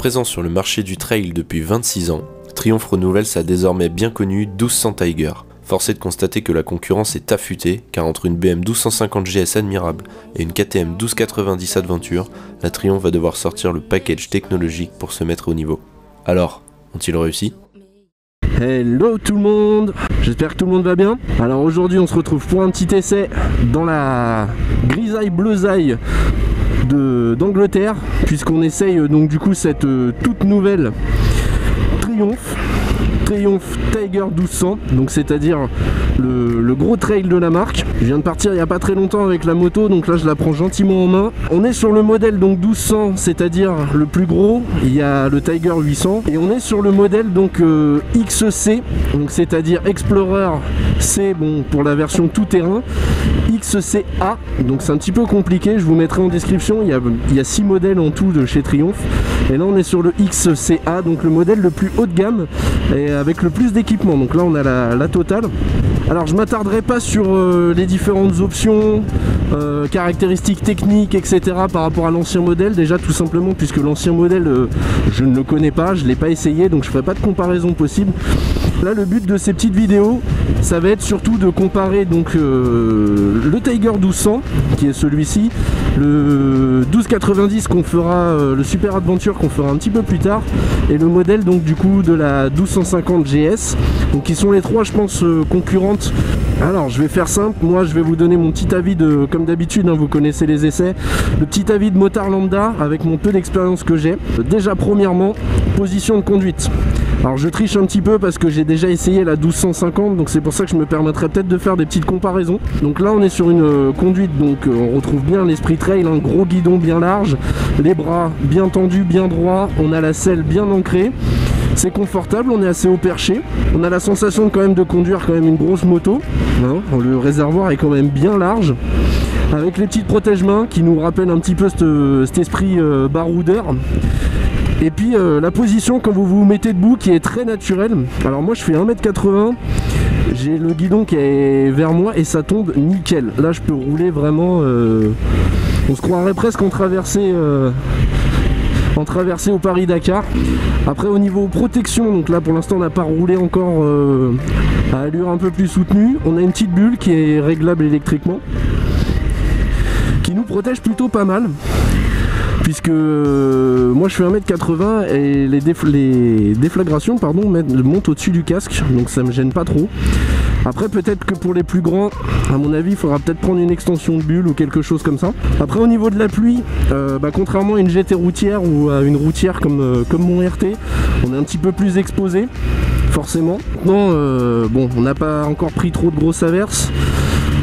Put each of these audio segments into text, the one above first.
Présent sur le marché du trail depuis 26 ans, Triumph renouvelle sa désormais bien connue 1200 Tiger. Force est de constater que la concurrence est affûtée, car entre une BM 1250 GS admirable et une KTM 1290 Adventure, la Triumph va devoir sortir le package technologique pour se mettre au niveau. Alors, ont-ils réussi ? Hello tout le monde, j'espère que tout le monde va bien. Alors aujourd'hui on se retrouve pour un petit essai dans la grisaille bleusaille d'Angleterre, puisqu'on essaye donc du coup cette toute nouvelle Triumph Tiger 1200, donc c'est-à-dire le gros trail de la marque. Je viens de partir il n'y a pas très longtemps avec la moto, donc là je la prends gentiment en main. On est sur le modèle donc 1200, c'est-à-dire le plus gros. Il y a le Tiger 800 et on est sur le modèle donc XC, donc c'est-à-dire Explorer C, bon pour la version tout terrain, XCA, donc c'est un petit peu compliqué, je vous mettrai en description. Il y a 6 modèles en tout de chez Triumph, et là on est sur le XCA, donc le modèle le plus haut de gamme et avec le plus d'équipement. Donc là on a la totale. Alors je m'attarderai pas sur les différentes options, caractéristiques techniques, etc. par rapport à l'ancien modèle, déjà tout simplement puisque l'ancien modèle je ne le connais pas, je l'ai pas essayé, donc je ferai pas de comparaison possible. Là le but de ces petites vidéos, ça va être surtout de comparer donc le Tiger 1200 qui est celui-ci, le 1290 qu'on fera, le Super Adventure qu'on fera un petit peu plus tard, et le modèle donc du coup de la 1250 GS, donc qui sont les trois je pense concurrentes. Alors je vais faire simple, moi je vais vous donner mon petit avis de, comme d'habitude hein, vous connaissez les essais, le petit avis de motard lambda avec mon peu d'expérience que j'ai. Déjà premièrement, position de conduite. Alors je triche un petit peu parce que j'ai déjà essayé la 1250, donc c'est pour ça que je me permettrai peut-être de faire des petites comparaisons. Donc là on est sur une conduite, donc on retrouve bien l'esprit trail, un gros guidon bien large, les bras bien tendus, bien droits, on a la selle bien ancrée. C'est confortable, on est assez haut perché. On a la sensation quand même de conduire quand même une grosse moto. Hein, le réservoir est quand même bien large. Avec les petites protège-mains qui nous rappellent un petit peu cet esprit baroudeur. Et puis la position quand vous vous mettez debout qui est très naturelle. Alors moi je fais 1m80. J'ai le guidon qui est vers moi et ça tombe nickel. Là je peux rouler vraiment... on se croirait presque en traversée au Paris-Dakar. Après au niveau protection, donc là pour l'instant on n'a pas roulé encore à allure un peu plus soutenue. On a une petite bulle qui est réglable électriquement, qui nous protège plutôt pas mal. Puisque moi je fais 1m80 et les déflagrations montent au-dessus du casque, donc ça me gêne pas trop. Après peut-être que pour les plus grands, à mon avis il faudra peut-être prendre une extension de bulle ou quelque chose comme ça. Après au niveau de la pluie, contrairement à une GT routière ou à une routière comme mon RT, on est un petit peu plus exposé forcément. Maintenant bon, on n'a pas encore pris trop de grosses averses,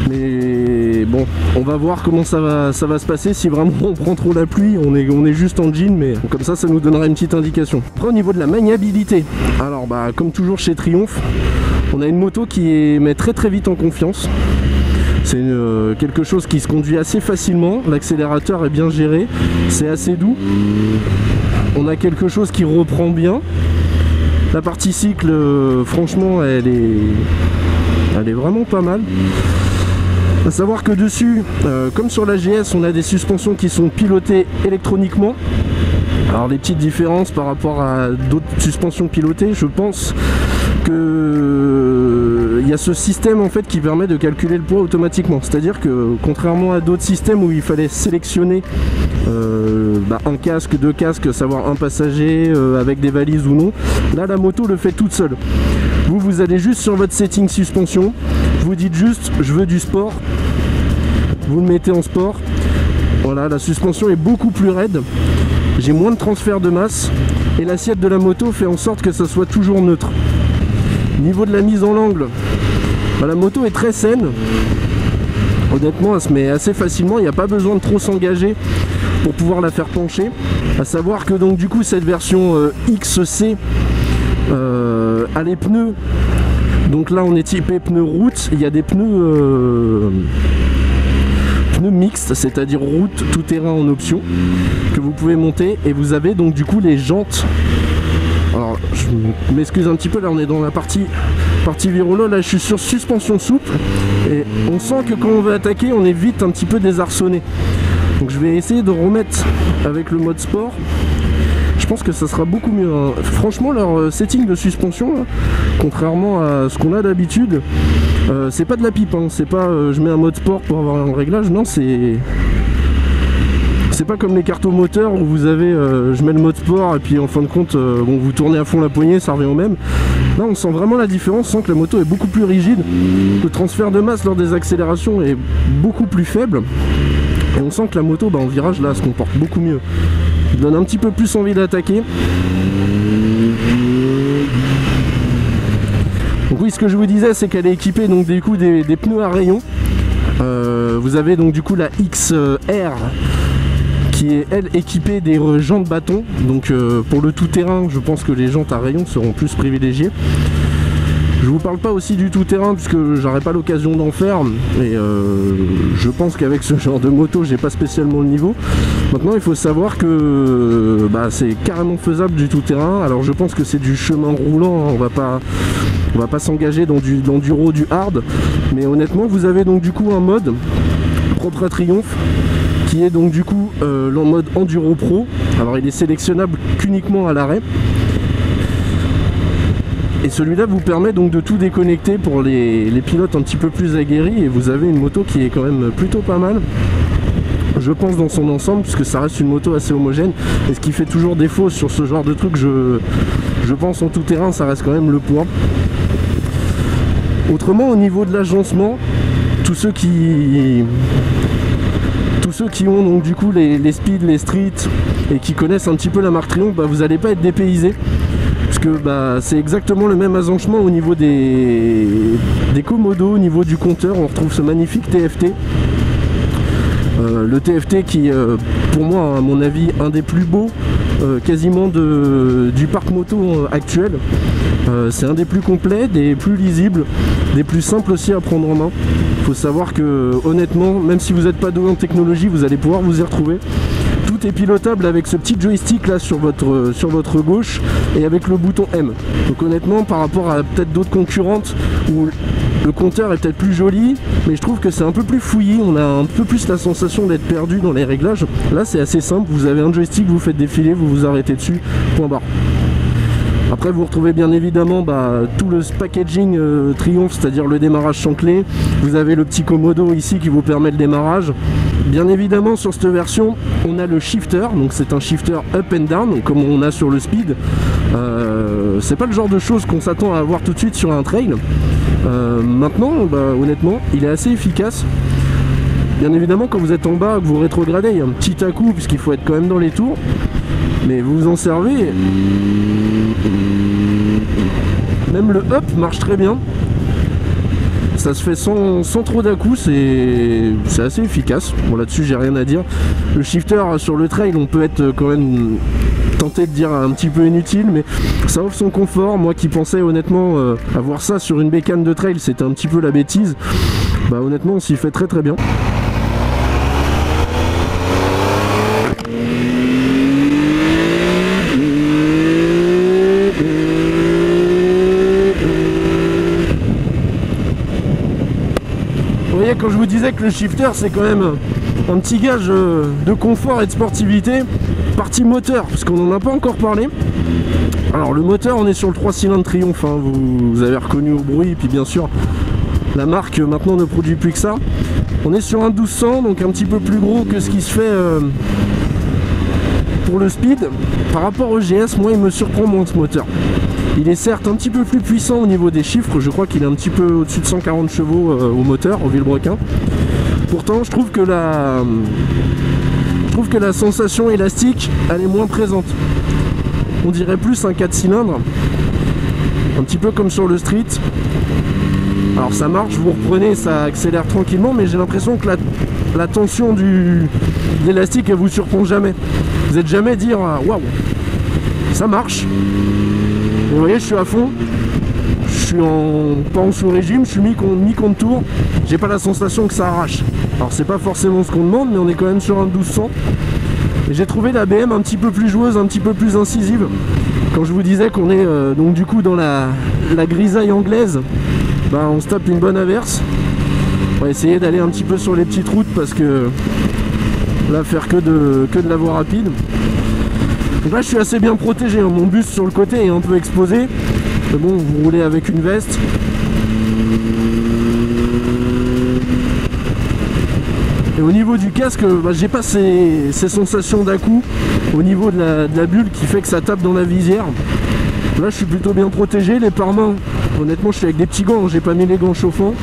mais bon, on va voir comment ça va se passer. Si vraiment on prend trop la pluie, on est juste en jean, mais comme ça nous donnera une petite indication. Après au niveau de la maniabilité, alors comme toujours chez Triumph, on a une moto qui met très très vite en confiance. C'est quelque chose qui se conduit assez facilement, l'accélérateur est bien géré, c'est assez doux. On a quelque chose qui reprend bien. La partie cycle, franchement, elle est vraiment pas mal. A savoir que dessus, comme sur la GS, on a des suspensions qui sont pilotées électroniquement. Alors les petites différences par rapport à d'autres suspensions pilotées, je pense que il y a ce système en fait qui permet de calculer le poids automatiquement. C'est-à-dire que contrairement à d'autres systèmes où il fallait sélectionner un casque, deux casques, savoir un passager avec des valises ou non, là la moto le fait toute seule. Vous allez juste sur votre setting suspension, vous dites juste je veux du sport, vous le mettez en sport. Voilà, la suspension est beaucoup plus raide, j'ai moins de transfert de masse et l'assiette de la moto fait en sorte que ça soit toujours neutre. Niveau de la mise en angle, la moto est très saine. Honnêtement, elle se met assez facilement, il n'y a pas besoin de trop s'engager pour pouvoir la faire pencher. A savoir que donc du coup cette version XC a les pneus. Donc là on est typé pneus route, il y a des pneus mixtes, c'est-à-dire route tout terrain en option, que vous pouvez monter, et vous avez donc du coup les jantes. Alors je m'excuse un petit peu, là on est dans la partie virolo, là je suis sur suspension souple, et on sent que quand on veut attaquer on est vite un petit peu désarçonné. Donc je vais essayer de remettre avec le mode sport. je pense que ça sera beaucoup mieux, hein. Franchement, leur setting de suspension, là, contrairement à ce qu'on a d'habitude, c'est pas de la pipe, hein. C'est pas je mets un mode sport pour avoir un réglage, non, c'est pas comme les cartes au moteur où vous avez je mets le mode sport et puis en fin de compte bon, vous tournez à fond la poignée, ça revient au même. Là on sent vraiment la différence, on sent que la moto est beaucoup plus rigide, le transfert de masse lors des accélérations est beaucoup plus faible et on sent que la moto en virage là se comporte beaucoup mieux, donne un petit peu plus envie d'attaquer. Donc oui, ce que je vous disais, c'est qu'elle est équipée donc du coup des pneus à rayons. Vous avez donc du coup la XR qui est elle équipée des jantes bâton. Donc pour le tout-terrain, je pense que les jantes à rayons seront plus privilégiées. Je vous parle pas aussi du tout-terrain puisque j'aurai pas l'occasion d'en faire et je pense qu'avec ce genre de moto j'ai pas spécialement le niveau. Maintenant il faut savoir que c'est carrément faisable du tout-terrain. Alors je pense que c'est du chemin roulant, hein. On va pas s'engager dans du l'enduro, du hard, mais honnêtement vous avez donc du coup un mode propre à Triumph qui est donc du coup le mode enduro pro. Alors il est sélectionnable qu'uniquement à l'arrêt. Et celui-là vous permet donc de tout déconnecter pour les pilotes un petit peu plus aguerris et vous avez une moto qui est quand même plutôt pas mal, je pense, dans son ensemble, puisque ça reste une moto assez homogène. Et ce qui fait toujours défaut sur ce genre de truc, je pense en tout terrain, ça reste quand même le poids. Autrement, au niveau de l'agencement, tous ceux qui ont donc du coup les speed, les street et qui connaissent un petit peu la marque Triumph, vous n'allez pas être dépaysés. Parce que c'est exactement le même agencement au niveau des commodos, au niveau du compteur. On retrouve ce magnifique TFT. Le TFT qui est pour moi à mon avis un des plus beaux quasiment du parc moto actuel. C'est un des plus complets, des plus lisibles, des plus simples aussi à prendre en main. Il faut savoir que honnêtement, même si vous n'êtes pas doué en technologie, vous allez pouvoir vous y retrouver. Tout est pilotable avec ce petit joystick là sur votre gauche et avec le bouton M. Donc honnêtement, par rapport à peut-être d'autres concurrentes où le compteur est peut-être plus joli, mais je trouve que c'est un peu plus fouillis, on a un peu plus la sensation d'être perdu dans les réglages. Là c'est assez simple, vous avez un joystick, vous faites défiler, vous vous arrêtez dessus, point barre. Après vous retrouvez bien évidemment tout le packaging Triumph, c'est-à-dire le démarrage sans clé. Vous avez le petit commodo ici qui vous permet le démarrage. Bien évidemment sur cette version on a le shifter, donc c'est un shifter up and down, donc comme on a sur le speed. C'est pas le genre de choses qu'on s'attend à avoir tout de suite sur un trail. Maintenant honnêtement il est assez efficace. Bien évidemment quand vous êtes en bas, que vous rétrogradez, il y a un petit à-coup puisqu'il faut être quand même dans les tours. Mais vous vous en servez. Même le up marche très bien. Ça se fait sans trop d'à-coups, c'est assez efficace. Bon là-dessus j'ai rien à dire. Le shifter sur le trail, on peut être quand même tenté de dire un petit peu inutile, mais ça offre son confort. Moi qui pensais honnêtement avoir ça sur une bécane de trail, c'était un petit peu la bêtise. Honnêtement on s'y fait très très bien. Quand je vous disais que le shifter c'est quand même un petit gage de confort et de sportivité, partie moteur, parce qu'on n'en a pas encore parlé. Alors le moteur, on est sur le 3 cylindres Triumph, hein, vous avez reconnu au bruit, et puis bien sûr la marque maintenant ne produit plus que ça. On est sur un 1200, donc un petit peu plus gros que ce qui se fait pour le speed. Par rapport au GS, moi il me surprend moins ce moteur. Il est certes un petit peu plus puissant au niveau des chiffres, je crois qu'il est un petit peu au-dessus de 140 chevaux au moteur, au vilebrequin. Pourtant, je trouve que la sensation élastique, elle est moins présente. On dirait plus un 4 cylindres, un petit peu comme sur le street. Alors ça marche, vous reprenez, ça accélère tranquillement, mais j'ai l'impression que la tension de l'élastique, elle vous surprend jamais. Vous n'êtes jamais dire waouh, ça marche. Vous voyez, je suis à fond, je suis pas en sous-régime, je suis mi-contour, j'ai pas la sensation que ça arrache. Alors c'est pas forcément ce qu'on demande, mais on est quand même sur un 1200. Et j'ai trouvé la BM un petit peu plus joueuse, un petit peu plus incisive. Quand je vous disais qu'on est donc du coup dans la grisaille anglaise, on se tape une bonne averse. On va essayer d'aller un petit peu sur les petites routes parce que là faire que de la voie rapide. Donc là je suis assez bien protégé, hein. Mon buste sur le côté est un peu exposé. Mais bon, vous roulez avec une veste. Et au niveau du casque, j'ai pas ces sensations d'à-coup au niveau de la bulle qui fait que ça tape dans la visière. Là je suis plutôt bien protégé, les pare-mains, honnêtement je suis avec des petits gants, j'ai pas mis les gants chauffants.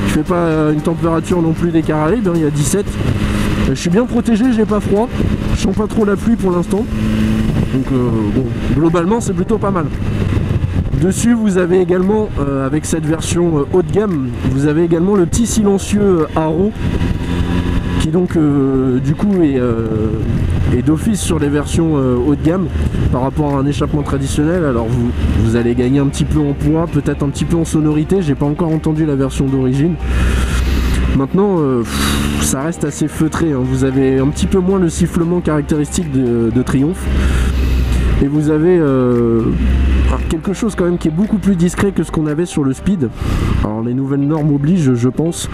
Je fais pas une température non plus des Caraïbes, hein, il y a 17. Je suis bien protégé, j'ai pas froid, je sens pas trop la pluie pour l'instant. Donc bon, globalement c'est plutôt pas mal. Dessus vous avez également, avec cette version haut de gamme, vous avez également le petit silencieux Haro, qui donc du coup est d'office sur les versions haut de gamme par rapport à un échappement traditionnel. Alors vous allez gagner un petit peu en poids, peut-être un petit peu en sonorité, j'ai pas encore entendu la version d'origine. Maintenant ça reste assez feutré, hein. Vous avez un petit peu moins le sifflement caractéristique de Triumph et vous avez quelque chose quand même qui est beaucoup plus discret que ce qu'on avait sur le Speed. Alors les nouvelles normes obligent, je pense.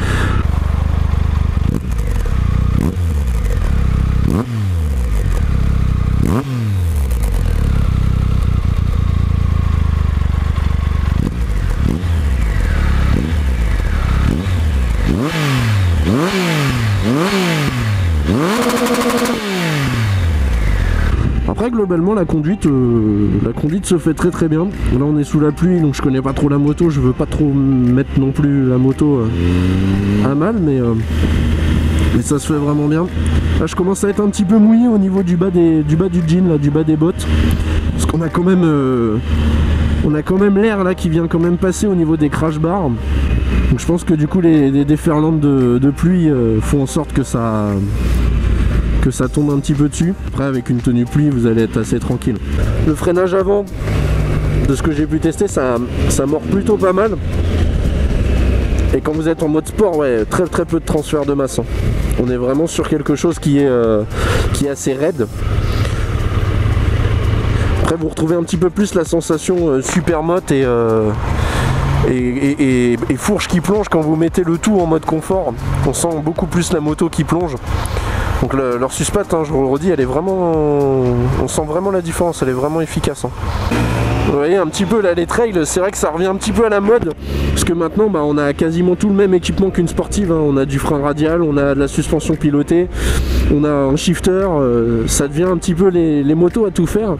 Après globalement la conduite se fait très bien. Là on est sous la pluie donc je connais pas trop la moto, je veux pas trop mettre non plus la moto à mal, mais ça se fait vraiment bien. Là je commence à être un petit peu mouillé au niveau du bas du jean, là, du bas des bottes, parce qu'on a quand même l'air là qui vient quand même passer au niveau des crash bars. Donc je pense que du coup les déferlantes de pluie font en sorte que ça tombe un petit peu dessus. Après avec une tenue pluie vous allez être assez tranquille. Le freinage avant, de ce que j'ai pu tester, ça mord plutôt pas mal. Et quand vous êtes en mode sport, ouais, très peu de transfert de masse, hein. On est vraiment sur quelque chose qui est assez raide. Après vous retrouvez un petit peu plus la sensation super motte et fourche qui plonge quand vous mettez le tout en mode confort. On sent beaucoup plus la moto qui plonge. Donc leur suspat, hein, je vous le redis, elle est vraiment... On sent vraiment la différence, elle est vraiment efficace, hein. Vous voyez un petit peu là les trails, c'est vrai que ça revient un petit peu à la mode, parce que maintenant on a quasiment tout le même équipement qu'une sportive, hein. On a du frein radial, on a de la suspension pilotée, on a un shifter, ça devient un petit peu les motos à tout faire.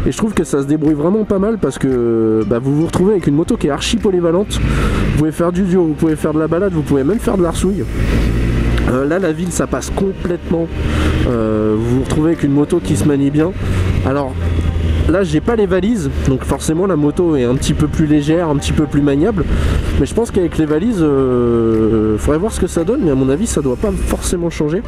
Et je trouve que ça se débrouille vraiment pas mal parce que vous vous retrouvez avec une moto qui est archi polyvalente. Vous pouvez faire du duo, vous pouvez faire de la balade, vous pouvez même faire de l'arsouille. Là la ville ça passe complètement, vous vous retrouvez avec une moto qui se manie bien. Alors là j'ai pas les valises, donc forcément la moto est un petit peu plus légère, un petit peu plus maniable, mais je pense qu'avec les valises faudrait voir ce que ça donne, mais à mon avis ça doit pas forcément changer.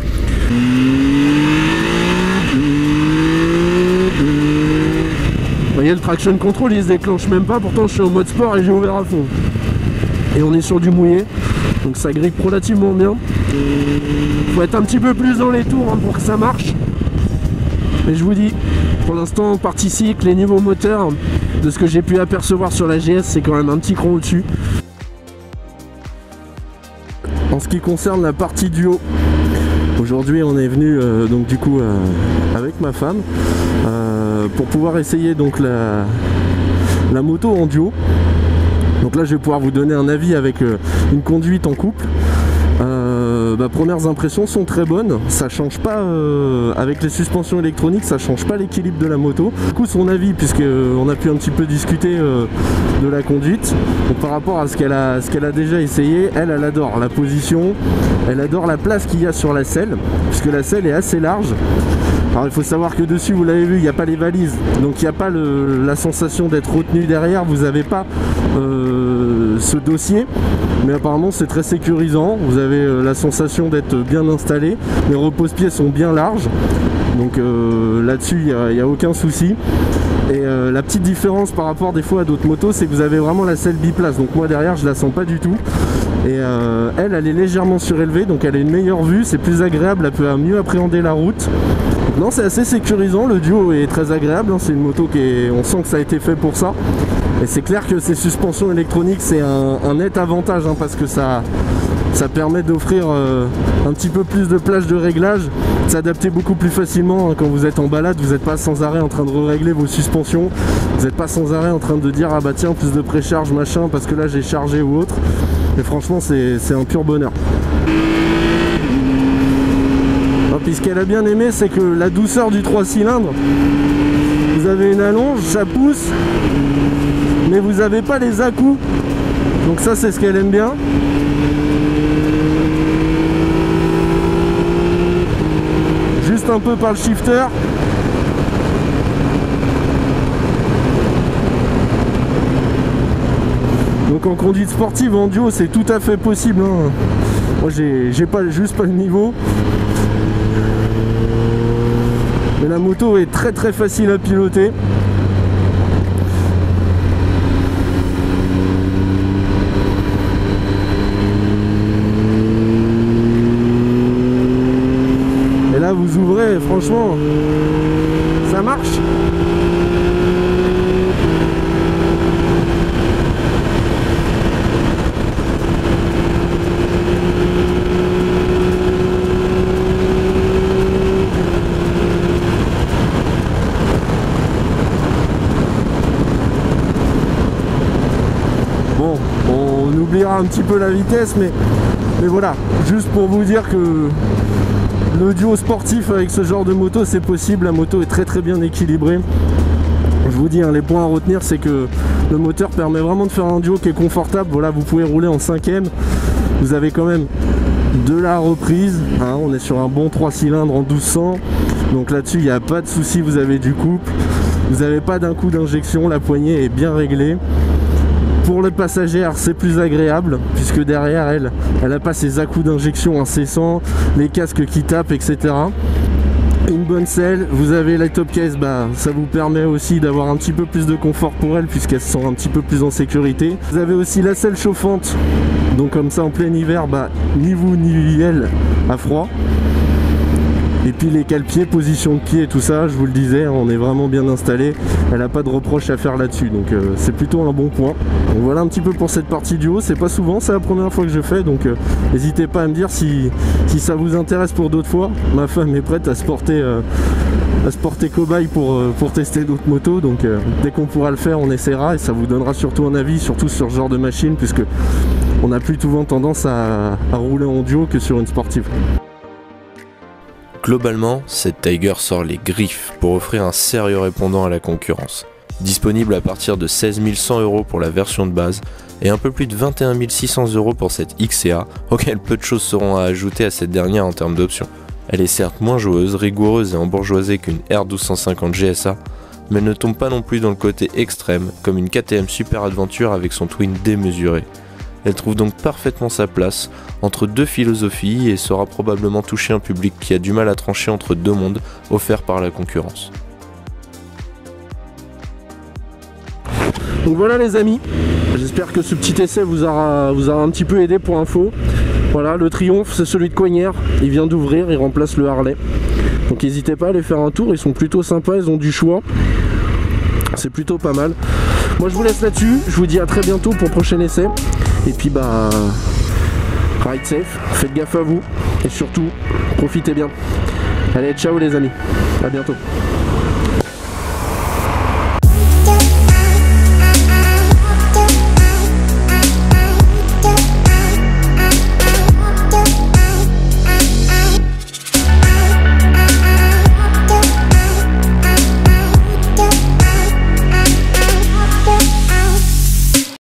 Vous voyez le traction control il se déclenche même pas, pourtant je suis en mode sport et j'ai ouvert à fond. Et on est sur du mouillé, donc ça grippe relativement bien. Faut être un petit peu plus dans les tours, hein, pour que ça marche. Mais je vous dis, pour l'instant partie cycle, les niveaux moteurs, de ce que j'ai pu apercevoir sur la GS, c'est quand même un petit cran au-dessus. En ce qui concerne la partie duo, aujourd'hui on est venu donc du coup avec ma femme pour pouvoir essayer donc la moto en duo. Donc là je vais pouvoir vous donner un avis avec une conduite en couple. Premières impressions sont très bonnes, ça change pas avec les suspensions électroniques, ça change pas l'équilibre de la moto. Du coup son avis, puisque on a pu un petit peu discuter de la conduite, donc, par rapport à ce qu'elle a déjà essayé, elle adore la position, elle adore la place qu'il y a sur la selle, puisque la selle est assez large. Alors il faut savoir que dessus, vous l'avez vu, il n'y a pas les valises, donc il n'y a pas la sensation d'être retenu derrière, vous n'avez pas ce dossier, mais apparemment c'est très sécurisant, vous avez la sensation d'être bien installé, les repose-pieds sont bien larges, donc là-dessus il n'y a aucun souci. Et la petite différence par rapport des fois à d'autres motos, c'est que vous avez vraiment la selle biplace, donc moi derrière je la sens pas du tout. Et elle est légèrement surélevée, donc elle a une meilleure vue, c'est plus agréable, elle peut mieux appréhender la route. Non, c'est assez sécurisant, le duo est très agréable, hein, c'est une moto on sent que ça a été fait pour ça. Et c'est clair que ces suspensions électroniques c'est un net avantage, hein, parce que ça Ça permet d'offrir un petit peu plus de plage de réglage, de s'adapter beaucoup plus facilement quand vous êtes en balade. Vous n'êtes pas sans arrêt en train de régler vos suspensions, vous n'êtes pas sans arrêt en train de dire ah bah tiens plus de précharge machin parce que là j'ai chargé ou autre. Et franchement c'est un pur bonheur. Puis ce qu'elle a bien aimé, c'est que la douceur du 3 cylindres, vous avez une allonge, ça pousse, mais vous n'avez pas les à-coups. Donc ça c'est ce qu'elle aime bien. Juste un peu par le shifter. Donc en conduite sportive, en duo, c'est tout à fait possible, hein. Moi j'ai juste pas le niveau. Mais la moto est très très facile à piloter. Et là vous ouvrez, franchement, ça marche. On oubliera un petit peu la vitesse, mais voilà, juste pour vous dire que le duo sportif avec ce genre de moto c'est possible. La moto est très très bien équilibrée. Je vous dis, hein, les points à retenir, c'est que le moteur permet vraiment de faire un duo qui est confortable. Voilà, vous pouvez rouler en 5ème, vous avez quand même de la reprise, hein, on est sur un bon 3 cylindres en 1200, donc là-dessus il n'y a pas de souci, vous avez du couple, vous n'avez pas d'un coup d'injection, la poignée est bien réglée. Pour les passagères, c'est plus agréable puisque derrière elle n'a pas ses à-coups d'injection incessants, les casques qui tapent, etc. Une bonne selle, vous avez la top case, bah, ça vous permet aussi d'avoir un petit peu plus de confort pour elle puisqu'elle se sent un petit peu plus en sécurité. Vous avez aussi la selle chauffante, donc comme ça en plein hiver, bah, ni vous ni elle à froid. Et puis les cale-pieds, position de pied et tout ça, je vous le disais, on est vraiment bien installé. Elle n'a pas de reproche à faire là-dessus, donc c'est plutôt un bon point. Donc voilà un petit peu pour cette partie du haut, c'est pas souvent, c'est la première fois que je fais, donc n'hésitez pas à me dire si ça vous intéresse pour d'autres fois. Ma femme est prête à se porter cobaye pour tester d'autres motos, donc dès qu'on pourra le faire, on essaiera et ça vous donnera surtout un avis, surtout sur ce genre de machine, puisque on a plus souvent tendance à rouler en duo que sur une sportive. Globalement, cette Tiger sort les griffes pour offrir un sérieux répondant à la concurrence. Disponible à partir de 16 100 € pour la version de base et un peu plus de 21 600 € pour cette XCA, auquel peu de choses seront à ajouter à cette dernière en termes d'options. Elle est certes moins joueuse, rigoureuse et embourgeoisée qu'une R1250 GSA, mais elle ne tombe pas non plus dans le côté extrême comme une KTM Super Adventure avec son twin démesuré. Elle trouve donc parfaitement sa place entre deux philosophies et saura probablement toucher un public qui a du mal à trancher entre deux mondes offerts par la concurrence. Donc voilà les amis, j'espère que ce petit essai vous aura un petit peu aidé pour info. Voilà, le Triumph c'est celui de Coignères, il vient d'ouvrir, il remplace le Harley. Donc n'hésitez pas à aller faire un tour, ils sont plutôt sympas, ils ont du choix. C'est plutôt pas mal. Moi je vous laisse là-dessus, je vous dis à très bientôt pour le prochain essai. Et puis bah, ride safe, faites gaffe à vous et surtout, profitez bien. Allez, ciao les amis, à bientôt.